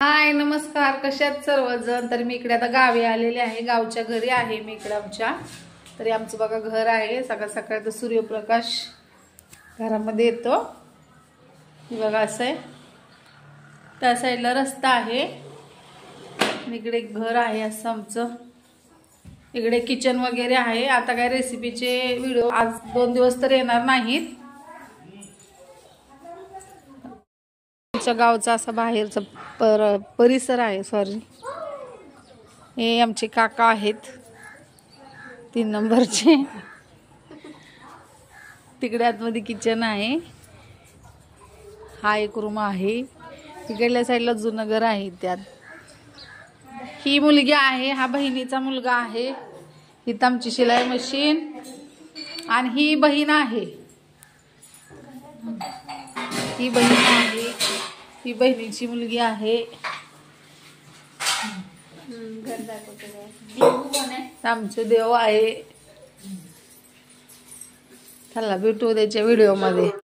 हाय नमस्कार, कशात सर्वजण। तर मी इकडे आता गावी आलेले आहे, गावच्या घरी आहे मी इकडे आमच्या। तरी आमचं बघा घर आहे, सकाळ सकाळचा सूर्यप्रकाश घरामध्ये येतो। हे बघा असं आहे, त्या साईडला रस्ता आहे, इकडे एक घर आहे असं आमचं। इकडे किचन वगैरे आहे। आता काय रेसिपीचे व्हिडिओ आज 2 दिवस तर येणार नाहीत। गावचा असा बाहेरचा परिसर आहे। सॉरी, हे आमचे काका आहेत 3 नंबरचे। तिकडे आतमध्ये किचन आहे, हा एक रूम आहे, इकडल्या साईडला जुनं घर आहे। त्यात ही मुलगी आहे, हा बहिणीचा मुलगा आहे, इथं आमची शिलाई मशीन, आणि ही बहीण आहे, ही बहीण आहे, ही बहिणीची मुलगी आहे। आमचे देव आहे। चला भेटू त्याच्या व्हिडिओ मध्ये।